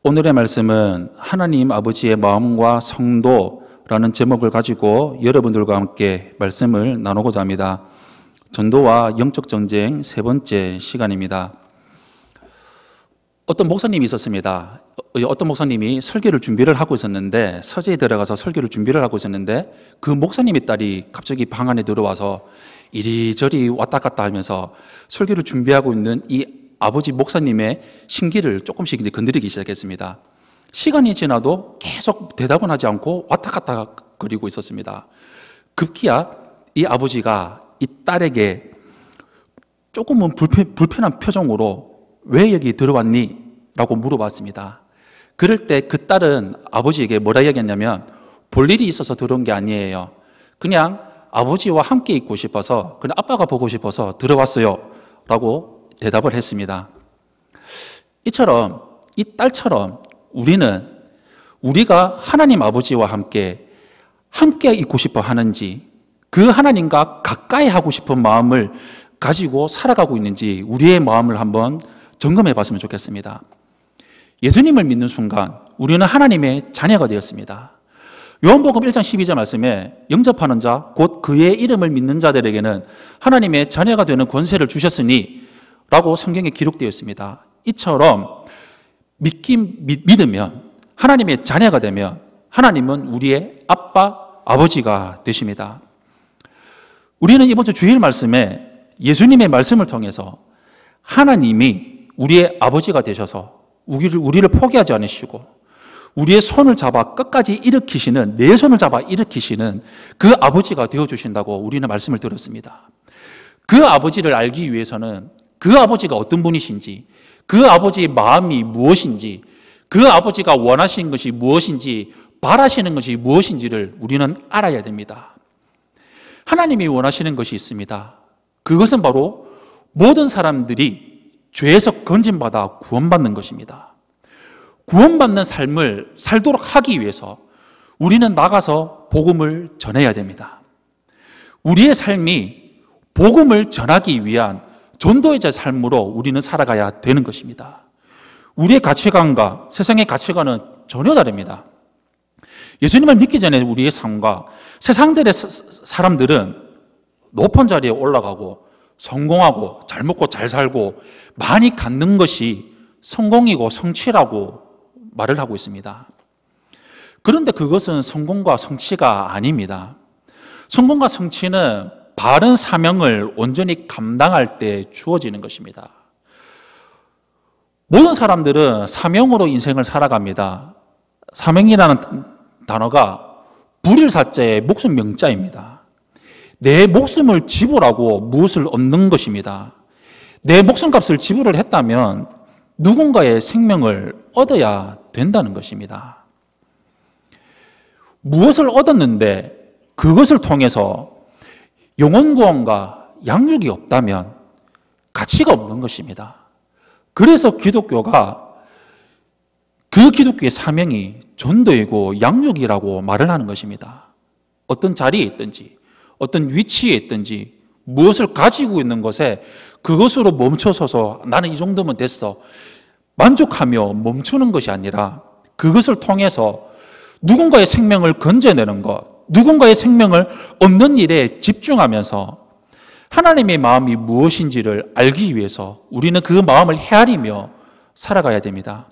오늘의 말씀은 하나님 아버지의 마음과 성도라는 제목을 가지고 여러분들과 함께 말씀을 나누고자 합니다. 전도와 영적 전쟁 세 번째 시간입니다. 어떤 목사님이 있었습니다. 어떤 목사님이 설교를 준비를 하고 있었는데, 서재에 들어가서 설교를 준비를 하고 있었는데, 그 목사님의 딸이 갑자기 방 안에 들어와서 이리저리 왔다 갔다 하면서 설교를 준비하고 있는 이 아버지 목사님의 심기를 조금씩 건드리기 시작했습니다. 시간이 지나도 계속 대답은 하지 않고 왔다 갔다 거리고 있었습니다. 급기야 이 아버지가 이 딸에게 조금은 불편한 표정으로 왜 여기 들어왔니? 라고 물어봤습니다. 그럴 때 그 딸은 아버지에게 뭐라 이야기했냐면, 볼 일이 있어서 들어온 게 아니에요. 그냥 아버지와 함께 있고 싶어서, 그냥 아빠가 보고 싶어서 들어왔어요. 라고 대답을 했습니다. 이처럼, 이 딸처럼 우리가 하나님 아버지와 함께 있고 싶어 하는지, 그 하나님과 가까이 하고 싶은 마음을 가지고 살아가고 있는지 우리의 마음을 한번 점검해 봤으면 좋겠습니다. 예수님을 믿는 순간 우리는 하나님의 자녀가 되었습니다. 요한복음 1장 12절 말씀에 영접하는 자, 곧 그의 이름을 믿는 자들에게는 하나님의 자녀가 되는 권세를 주셨으니 라고 성경에 기록되어 있습니다. 이처럼 믿으면, 하나님의 자녀가 되면 하나님은 우리의 아버지가 되십니다. 우리는 이번 주 주일 말씀에 예수님의 말씀을 통해서 하나님이 우리의 아버지가 되셔서 우리를 포기하지 않으시고 우리의 손을 잡아 끝까지 일으키시는, 내 손을 잡아 일으키시는 그 아버지가 되어주신다고 우리는 말씀을 들었습니다. 그 아버지를 알기 위해서는 그 아버지가 어떤 분이신지, 그 아버지의 마음이 무엇인지, 그 아버지가 원하시는 것이 무엇인지, 바라시는 것이 무엇인지를 우리는 알아야 됩니다. 하나님이 원하시는 것이 있습니다. 그것은 바로 모든 사람들이 죄에서 건진받아 구원받는 것입니다. 구원받는 삶을 살도록 하기 위해서 우리는 나가서 복음을 전해야 됩니다. 우리의 삶이 복음을 전하기 위한 전도자의 삶으로 우리는 살아가야 되는 것입니다. 우리의 가치관과 세상의 가치관은 전혀 다릅니다. 예수님을 믿기 전에 우리의 삶과 세상들의 사람들은 높은 자리에 올라가고 성공하고 잘 먹고 잘 살고 많이 갖는 것이 성공이고 성취라고 말을 하고 있습니다. 그런데 그것은 성공과 성취가 아닙니다. 성공과 성취는 바른 사명을 온전히 감당할 때 주어지는 것입니다. 모든 사람들은 사명으로 인생을 살아갑니다. 사명이라는 단어가 불일사자의 목숨 명자입니다. 내 목숨을 지불하고 무엇을 얻는 것입니다. 내 목숨값을 지불을 했다면 누군가의 생명을 얻어야 된다는 것입니다. 무엇을 얻었는데 그것을 통해서 영혼구원과 양육이 없다면 가치가 없는 것입니다. 그래서 기독교가, 그 기독교의 사명이 전도이고 양육이라고 말을 하는 것입니다. 어떤 자리에 있든지, 어떤 위치에 있든지, 무엇을 가지고 있는 것에 그것으로 멈춰서서 나는 이 정도면 됐어, 만족하며 멈추는 것이 아니라 그것을 통해서 누군가의 생명을 건져내는 것, 누군가의 생명을 얻는 일에 집중하면서 하나님의 마음이 무엇인지를 알기 위해서 우리는 그 마음을 헤아리며 살아가야 됩니다.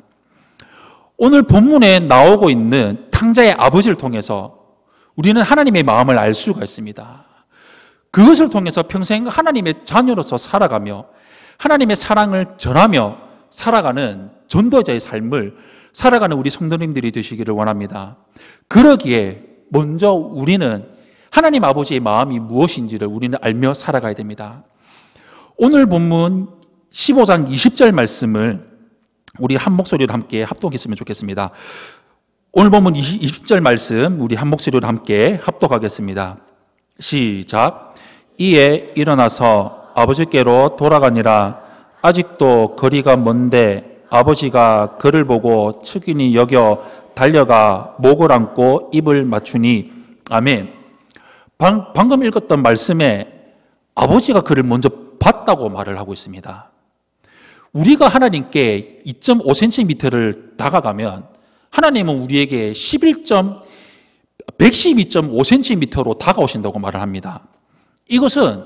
오늘 본문에 나오고 있는 탕자의 아버지를 통해서 우리는 하나님의 마음을 알 수가 있습니다. 그것을 통해서 평생 하나님의 자녀로서 살아가며 하나님의 사랑을 전하며 살아가는 전도자의 삶을 살아가는 우리 성도님들이 되시기를 원합니다. 그러기에 먼저 우리는 하나님 아버지의 마음이 무엇인지를 우리는 알며 살아가야 됩니다. 오늘 본문 15장 20절 말씀을 우리 한 목소리로 함께 합독했으면 좋겠습니다. 오늘 본문 20절 말씀 우리 한 목소리로 함께 합독하겠습니다. 시작. 이에 일어나서 아버지께로 돌아가니라. 아직도 거리가 먼데 아버지가 그를 보고 측은히 여겨 달려가 목을 안고 입을 맞추니. 아멘. 방금 읽었던 말씀에 아버지가 그를 먼저 봤다고 말을 하고 있습니다. 우리가 하나님께 2.5cm를 다가가면 하나님은 우리에게 112.5cm로 다가오신다고 말을 합니다. 이것은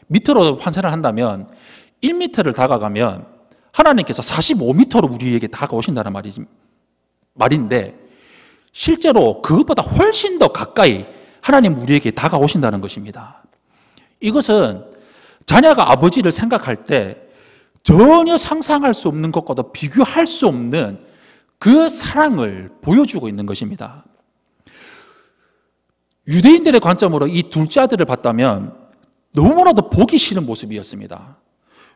미터로 환산을 한다면 1m를 다가가면 하나님께서 45m로 우리에게 다가오신다는 말인데 실제로 그것보다 훨씬 더 가까이 하나님 우리에게 다가오신다는 것입니다. 이것은 자녀가 아버지를 생각할 때 전혀 상상할 수 없는 것과도 비교할 수 없는 그 사랑을 보여주고 있는 것입니다. 유대인들의 관점으로 이 둘째 아들을 봤다면 너무나도 보기 싫은 모습이었습니다.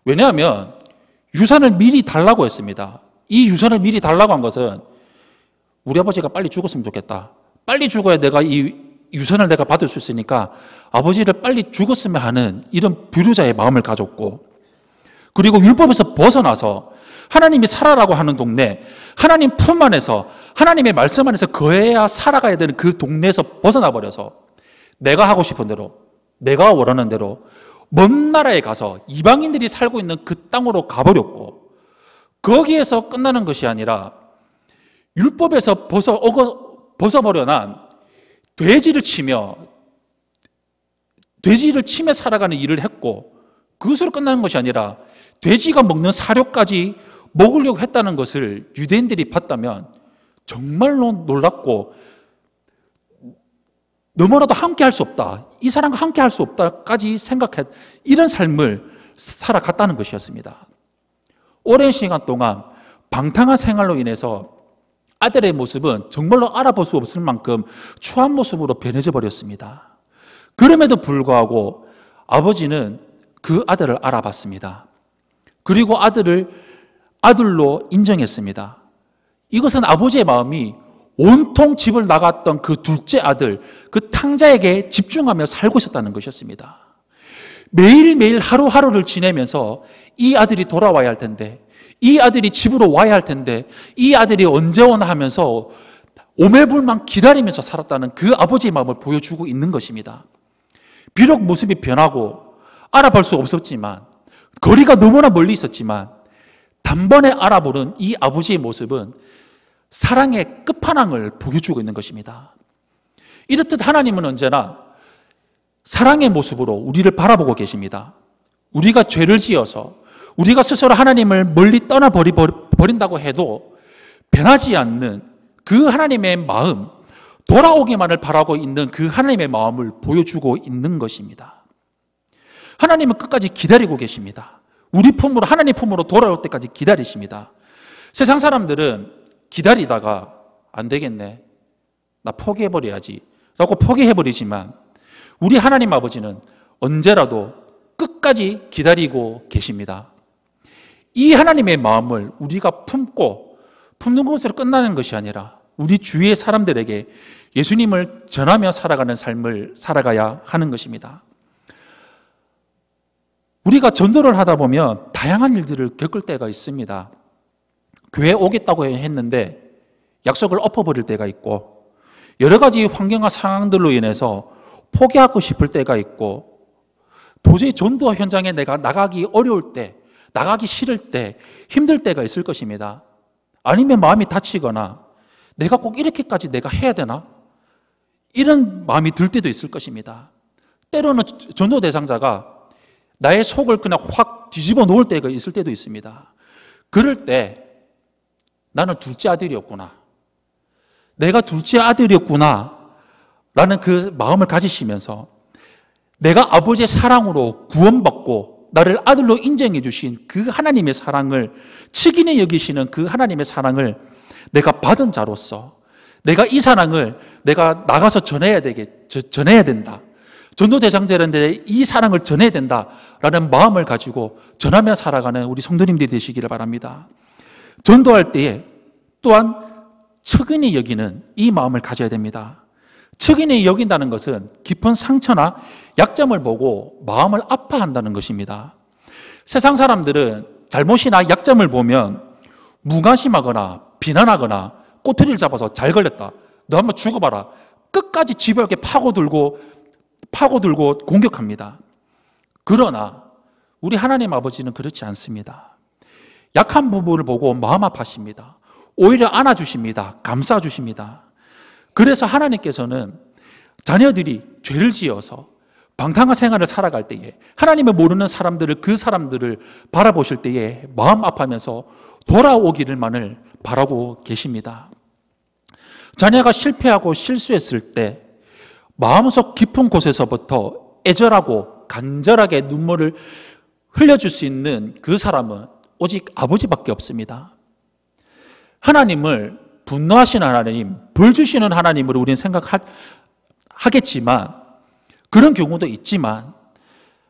왜냐하면 유산을 미리 달라고 했습니다. 이 유산을 미리 달라고 한 것은 우리 아버지가 빨리 죽었으면 좋겠다. 빨리 죽어야 내가 이 유산을 내가 받을 수 있으니까 아버지를 빨리 죽었으면 하는 이런 불효자의 마음을 가졌고, 그리고 율법에서 벗어나서 하나님이 살아라고 하는 동네, 하나님 품 안에서 하나님의 말씀 안에서 거해야 살아가야 되는 그 동네에서 벗어나 버려서 내가 하고 싶은 대로, 내가 원하는 대로 먼 나라에 가서 이방인들이 살고 있는 그 땅으로 가버렸고, 거기에서 끝나는 것이 아니라 율법에서 벗어버려 난 돼지를 치며 살아가는 일을 했고, 그것으로 끝나는 것이 아니라 돼지가 먹는 사료까지 먹으려고 했다는 것을 유대인들이 봤다면 정말로 놀랍고 너무나도 함께 할 수 없다, 이 사람과 함께 할 수 없다까지 생각했, 이런 삶을 살아갔다는 것이었습니다. 오랜 시간 동안 방탕한 생활로 인해서 아들의 모습은 정말로 알아볼 수 없을 만큼 추한 모습으로 변해져 버렸습니다. 그럼에도 불구하고 아버지는 그 아들을 알아봤습니다. 그리고 아들을 아들로 인정했습니다. 이것은 아버지의 마음이 온통 집을 나갔던 그 둘째 아들, 그 탕자에게 집중하며 살고 있었다는 것이었습니다. 매일매일 하루하루를 지내면서 이 아들이 돌아와야 할 텐데, 이 아들이 집으로 와야 할 텐데, 이 아들이 언제 오나 하면서 오매불만 기다리면서 살았다는 그 아버지의 마음을 보여주고 있는 것입니다. 비록 모습이 변하고 알아볼 수 없었지만, 거리가 너무나 멀리 있었지만 단번에 알아보는 이 아버지의 모습은 사랑의 끝판왕을 보여주고 있는 것입니다. 이렇듯 하나님은 언제나 사랑의 모습으로 우리를 바라보고 계십니다. 우리가 죄를 지어서 우리가 스스로 하나님을 멀리 떠나버린다고 해도 변하지 않는 그 하나님의 마음, 돌아오기만을 바라고 있는 그 하나님의 마음을 보여주고 있는 것입니다. 하나님은 끝까지 기다리고 계십니다. 우리 품으로, 하나님 품으로 돌아올 때까지 기다리십니다. 세상 사람들은 기다리다가 안 되겠네, 나 포기해버려야지 라고 포기해버리지만 우리 하나님 아버지는 언제라도 끝까지 기다리고 계십니다. 이 하나님의 마음을 우리가 품는 것으로 끝나는 것이 아니라 우리 주위의 사람들에게 예수님을 전하며 살아가는 삶을 살아가야 하는 것입니다. 우리가 전도를 하다 보면 다양한 일들을 겪을 때가 있습니다. 교회에 오겠다고 했는데 약속을 엎어버릴 때가 있고, 여러 가지 환경과 상황들로 인해서 포기하고 싶을 때가 있고, 도저히 전도 현장에 내가 나가기 어려울 때, 나가기 싫을 때, 힘들 때가 있을 것입니다. 아니면 마음이 다치거나 내가 꼭 이렇게까지 내가 해야 되나? 이런 마음이 들 때도 있을 것입니다. 때로는 전도 대상자가 나의 속을 그냥 확 뒤집어 놓을 때가 있을 때도 있습니다. 그럴 때 나는 둘째 아들이었구나, 내가 둘째 아들이었구나 라는 그 마음을 가지시면서 내가 아버지의 사랑으로 구원받고 나를 아들로 인정해 주신 그 하나님의 사랑을, 측인히 여기시는 그 하나님의 사랑을 내가 받은 자로서 내가 이 사랑을 내가 나가서 전해야 된다, 전도 대상자들한테 이 사랑을 전해야 된다라는 마음을 가지고 전하며 살아가는 우리 성도님들이 되시기를 바랍니다. 전도할 때에 또한 측은히 여기는 이 마음을 가져야 됩니다. 측은히 여긴다는 것은 깊은 상처나 약점을 보고 마음을 아파한다는 것입니다. 세상 사람들은 잘못이나 약점을 보면 무관심하거나 비난하거나 꼬투리를 잡아서 잘 걸렸다, 너 한번 죽어봐라, 끝까지 집요하게 파고들고 공격합니다. 그러나 우리 하나님 아버지는 그렇지 않습니다. 약한 부분을 보고 마음 아파하십니다. 오히려 안아주십니다. 감싸주십니다. 그래서 하나님께서는 자녀들이 죄를 지어서 방탕한 생활을 살아갈 때에 하나님을 모르는 사람들을, 그 사람들을 바라보실 때에 마음 아파하면서 돌아오기를만을 바라고 계십니다. 자녀가 실패하고 실수했을 때 마음속 깊은 곳에서부터 애절하고 간절하게 눈물을 흘려줄 수 있는 그 사람은 오직 아버지밖에 없습니다. 하나님을 분노하시는 하나님, 벌 주시는 하나님으로 우리는 생각하겠지만, 그런 경우도 있지만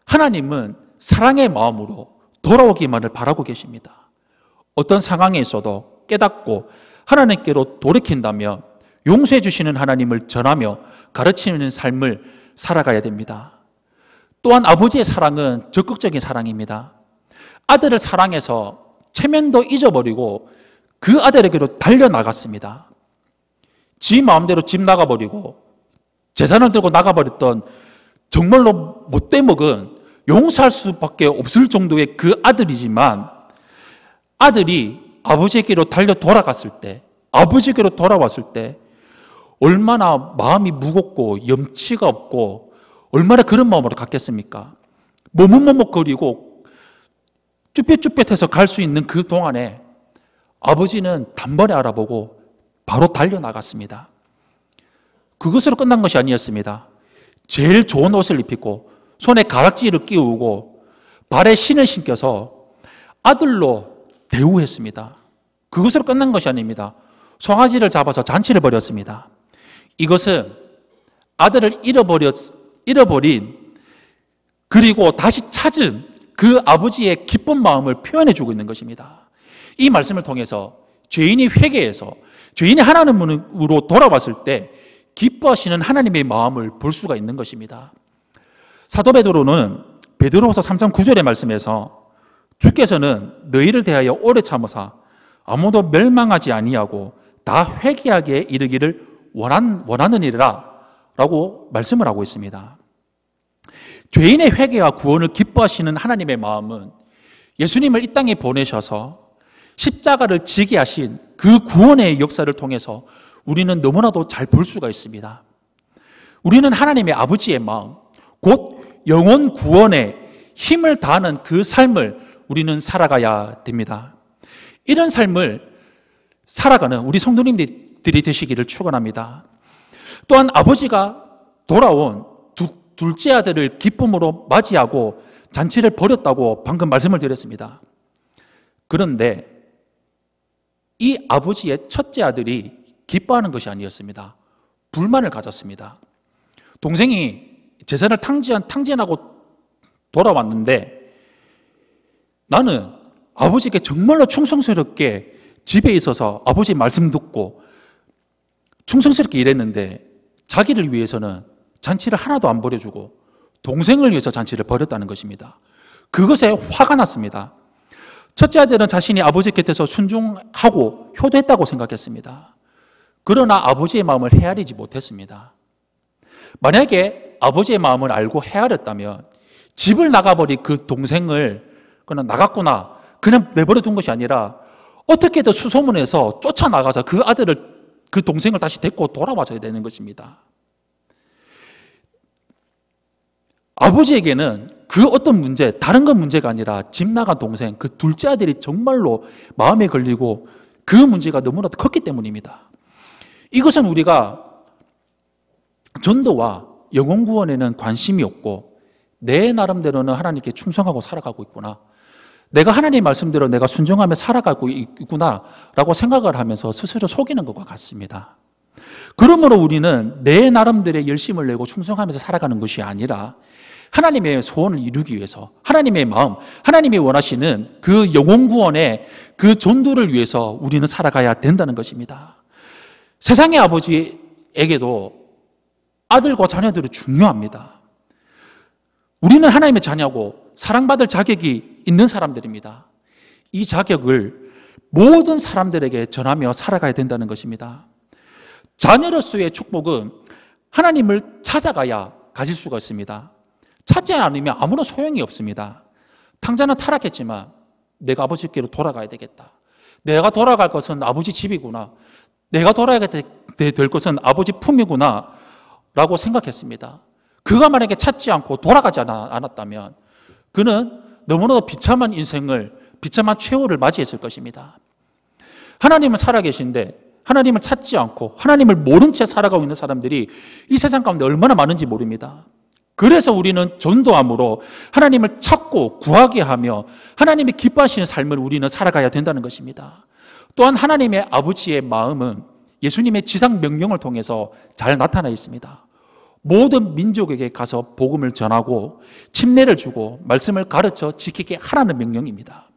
하나님은 사랑의 마음으로 돌아오기만을 바라고 계십니다. 어떤 상황에 있어도 깨닫고 하나님께로 돌이킨다면 용서해 주시는 하나님을 전하며 가르치는 삶을 살아가야 됩니다. 또한 아버지의 사랑은 적극적인 사랑입니다. 아들을 사랑해서 체면도 잊어버리고 그 아들에게로 달려나갔습니다. 지 마음대로 집 나가버리고 재산을 들고 나가버렸던 정말로 못돼 먹은, 용서할 수밖에 없을 정도의 그 아들이지만, 아들이 아버지에게로 달려 돌아갔을 때, 아버지에게로 돌아왔을 때 얼마나 마음이 무겁고 염치가 없고 얼마나 그런 마음으로 갔겠습니까? 머뭇머뭇거리고 쭈뼛쭈뼛해서 갈 수 있는 그 동안에 아버지는 단번에 알아보고 바로 달려나갔습니다. 그것으로 끝난 것이 아니었습니다. 제일 좋은 옷을 입히고 손에 가락지를 끼우고 발에 신을 신겨서 아들로 대우했습니다. 그것으로 끝난 것이 아닙니다. 송아지를 잡아서 잔치를 벌였습니다. 이것은 아들을 잃어버린, 그리고 다시 찾은 그 아버지의 기쁜 마음을 표현해 주고 있는 것입니다. 이 말씀을 통해서 죄인이 회개해서 죄인이 하나님으로 돌아왔을 때 기뻐하시는 하나님의 마음을 볼 수가 있는 것입니다. 사도 베드로는 베드로후서 3장 9절의 말씀에서 주께서는 너희를 대하여 오래 참으사 아무도 멸망하지 아니하고 다 회개하게 이르기를 원하느니라 라고 말씀을 하고 있습니다. 죄인의 회개와 구원을 기뻐하시는 하나님의 마음은 예수님을 이 땅에 보내셔서 십자가를 지게 하신 그 구원의 역사를 통해서 우리는 너무나도 잘 볼 수가 있습니다. 우리는 하나님의 아버지의 마음, 곧 영혼 구원에 힘을 다하는 그 삶을 우리는 살아가야 됩니다. 이런 삶을 살아가는 우리 성도님들이 되시기를 축원합니다. 또한 아버지가 돌아온 둘째 아들을 기쁨으로 맞이하고 잔치를 벌였다고 방금 말씀을 드렸습니다. 그런데 이 아버지의 첫째 아들이 기뻐하는 것이 아니었습니다. 불만을 가졌습니다. 동생이 재산을 탕진하고 돌아왔는데 나는 아버지께 정말로 충성스럽게 집에 있어서 아버지 말씀 듣고 충성스럽게 일했는데 자기를 위해서는 잔치를 하나도 안 벌여주고 동생을 위해서 잔치를 벌였다는 것입니다. 그것에 화가 났습니다. 첫째 아들은 자신이 아버지 곁에서 순종하고 효도했다고 생각했습니다. 그러나 아버지의 마음을 헤아리지 못했습니다. 만약에 아버지의 마음을 알고 헤아렸다면 집을 나가버린 그 동생을 그냥 나갔구나, 그냥 내버려 둔 것이 아니라 어떻게든 수소문해서 쫓아나가서 그 아들을, 그 동생을 다시 데리고 돌아와줘야 되는 것입니다. 아버지에게는 그 어떤 문제, 다른 건 문제가 아니라 집 나간 동생, 그 둘째 아들이 정말로 마음에 걸리고 그 문제가 너무나도 컸기 때문입니다. 이것은 우리가 전도와 영혼 구원에는 관심이 없고 내 나름대로는 하나님께 충성하고 살아가고 있구나, 내가 하나님 말씀대로 내가 순종하며 살아가고 있구나 라고 생각을 하면서 스스로 속이는 것과 같습니다. 그러므로 우리는 내 나름대로의 열심을 내고 충성하면서 살아가는 것이 아니라 하나님의 소원을 이루기 위해서, 하나님의 마음, 하나님이 원하시는 그 영혼 구원의 그 전도를 위해서 우리는 살아가야 된다는 것입니다. 세상의 아버지에게도 아들과 자녀들이 중요합니다. 우리는 하나님의 자녀고 사랑받을 자격이 있는 사람들입니다. 이 자격을 모든 사람들에게 전하며 살아가야 된다는 것입니다. 자녀로서의 축복은 하나님을 찾아가야 가질 수가 있습니다. 찾지 않으면 아무런 소용이 없습니다. 탕자는 타락했지만 내가 아버지께로 돌아가야 되겠다. 내가 돌아갈 것은 아버지 집이구나. 내가 돌아가야 될 것은 아버지 품이구나 라고 생각했습니다. 그가 만약에 찾지 않고 돌아가지 않았다면 그는 너무나도 비참한 인생을, 비참한 최후를 맞이했을 것입니다. 하나님은 살아계신데 하나님을 찾지 않고 하나님을 모른 채 살아가고 있는 사람들이 이 세상 가운데 얼마나 많은지 모릅니다. 그래서 우리는 전도함으로 하나님을 찾고 구하게 하며 하나님이 기뻐하시는 삶을 우리는 살아가야 된다는 것입니다. 또한 하나님의 아버지의 마음은 예수님의 지상 명령을 통해서 잘 나타나 있습니다. 모든 민족에게 가서 복음을 전하고 침례를 주고 말씀을 가르쳐 지키게 하라는 명령입니다.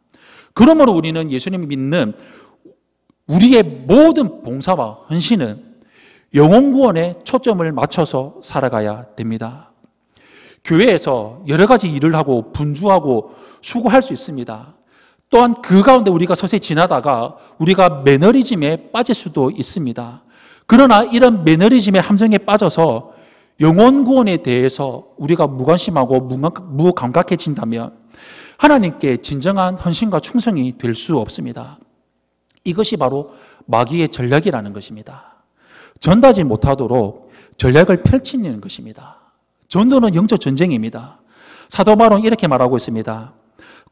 그러므로 우리는 예수님이 믿는 우리의 모든 봉사와 헌신은 영혼 구원에 초점을 맞춰서 살아가야 됩니다. 교회에서 여러 가지 일을 하고 분주하고 수고할 수 있습니다. 또한 그 가운데 우리가 서서히 지나다가 우리가 매너리즘에 빠질 수도 있습니다. 그러나 이런 매너리즘의 함정에 빠져서 영혼 구원에 대해서 우리가 무관심하고 무감각해진다면 하나님께 진정한 헌신과 충성이 될 수 없습니다. 이것이 바로 마귀의 전략이라는 것입니다. 전도하지 못하도록 전략을 펼치는 것입니다. 전도는 영적 전쟁입니다. 사도 바울은 이렇게 말하고 있습니다.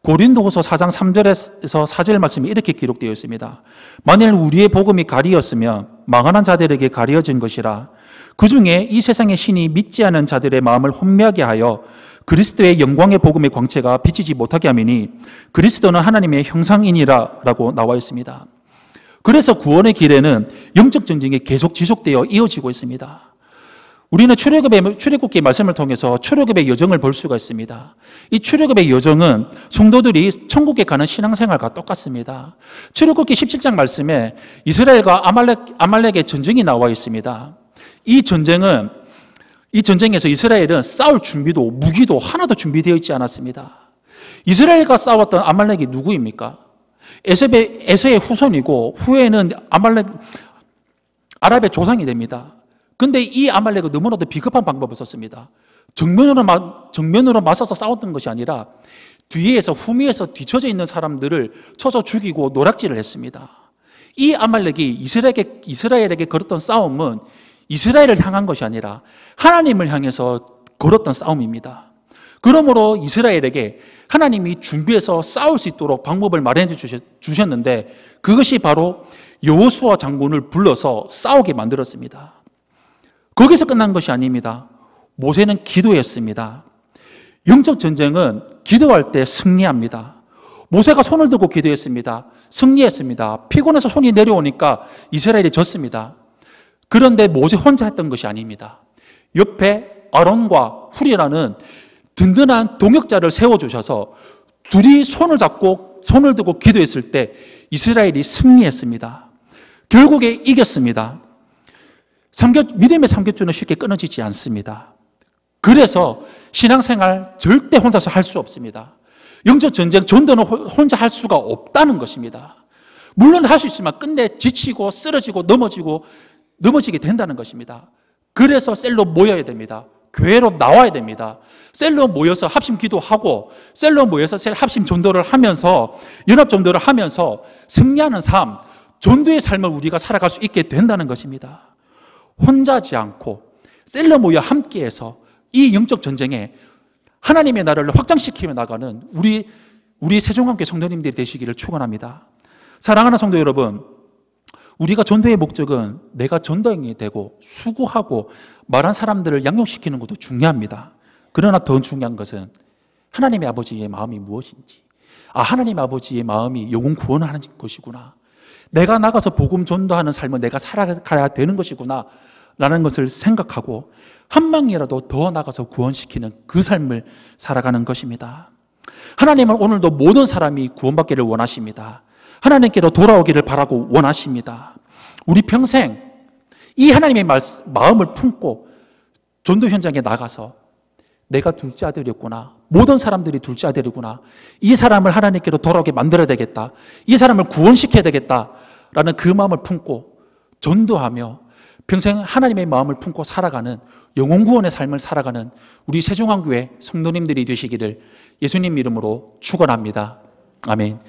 고린도후서 4장 3절에서 4절 말씀이 이렇게 기록되어 있습니다. 만일 우리의 복음이 가리였으면 망하는 자들에게 가려진 것이라. 그 중에 이 세상의 신이 믿지 않은 자들의 마음을 혼미하게 하여 그리스도의 영광의 복음의 광채가 비치지 못하게 하미니 그리스도는 하나님의 형상이니라 라고 나와 있습니다. 그래서 구원의 길에는 영적 전쟁이 계속 지속되어 이어지고 있습니다. 우리는 출애굽기의 말씀을 통해서 출애굽의 여정을 볼 수가 있습니다. 이 출애굽의 여정은 성도들이 천국에 가는 신앙생활과 똑같습니다. 출애굽기 17장 말씀에 이스라엘과 아말렉의 전쟁이 나와 있습니다. 이 전쟁에서 이스라엘은 싸울 준비도 무기도 하나도 준비되어 있지 않았습니다. 이스라엘과 싸웠던 아말렉이 누구입니까? 에서의 후손이고 후에는 아랍의 조상이 됩니다. 근데 이 아말렉은 너무나도 비겁한 방법을 썼습니다. 정면으로 맞서서 싸웠던 것이 아니라 뒤에서 후미에서 뒤쳐져 있는 사람들을 쳐서 죽이고 노략질을 했습니다. 이 아말렉이 이스라엘에게 걸었던 싸움은 이스라엘을 향한 것이 아니라 하나님을 향해서 걸었던 싸움입니다. 그러므로 이스라엘에게 하나님이 준비해서 싸울 수 있도록 방법을 마련해 주셨는데 그것이 바로 여호수아 장군을 불러서 싸우게 만들었습니다. 거기서 끝난 것이 아닙니다. 모세는 기도했습니다. 영적 전쟁은 기도할 때 승리합니다. 모세가 손을 들고 기도했습니다. 승리했습니다. 피곤해서 손이 내려오니까 이스라엘이 졌습니다. 그런데 모세 혼자 했던 것이 아닙니다. 옆에 아론과 훌이라는 든든한 동역자를 세워주셔서 둘이 손을 잡고 손을 들고 기도했을 때 이스라엘이 승리했습니다. 결국에 이겼습니다. 믿음의 삼겹줄은 쉽게 끊어지지 않습니다. 그래서 신앙생활 절대 혼자서 할 수 없습니다. 영적 전쟁, 전도는 혼자 할 수가 없다는 것입니다. 물론 할 수 있지만 끝내 지치고 쓰러지고 넘어지게 된다는 것입니다. 그래서 셀로 모여야 됩니다. 교회로 나와야 됩니다. 셀로 모여서 합심 기도하고 셀로 모여서 합심 전도를 하면서 연합 전도를 하면서 승리하는 삶, 전도의 삶을 우리가 살아갈 수 있게 된다는 것입니다. 혼자지 않고 셀로 모여 함께해서 이 영적 전쟁에 하나님의 나라를 확장시키며 나가는 우리 세종함께 성도님들이 되시기를 축원합니다. 사랑하는 성도 여러분, 우리가 전도의 목적은 내가 전도인이 되고 수고하고 말한 사람들을 양육시키는 것도 중요합니다. 그러나 더 중요한 것은 하나님의 아버지의 마음이 무엇인지, 하나님의 아버지의 마음이 영혼 구원하는 것이구나, 내가 나가서 복음 전도하는 삶을 내가 살아가야 되는 것이구나 라는 것을 생각하고 한 명이라도 더 나가서 구원시키는 그 삶을 살아가는 것입니다. 하나님은 오늘도 모든 사람이 구원받기를 원하십니다. 하나님께로 돌아오기를 바라고 원하십니다. 우리 평생 이 하나님의 마음을 품고 전도 현장에 나가서 내가 둘째 아들이었구나, 모든 사람들이 둘째 아들이구나, 이 사람을 하나님께로 돌아오게 만들어야 되겠다, 이 사람을 구원시켜야 되겠다라는 그 마음을 품고 전도하며 평생 하나님의 마음을 품고 살아가는 영혼 구원의 삶을 살아가는 우리 세종한교회 성도님들이 되시기를 예수님 이름으로 축원합니다. 아멘.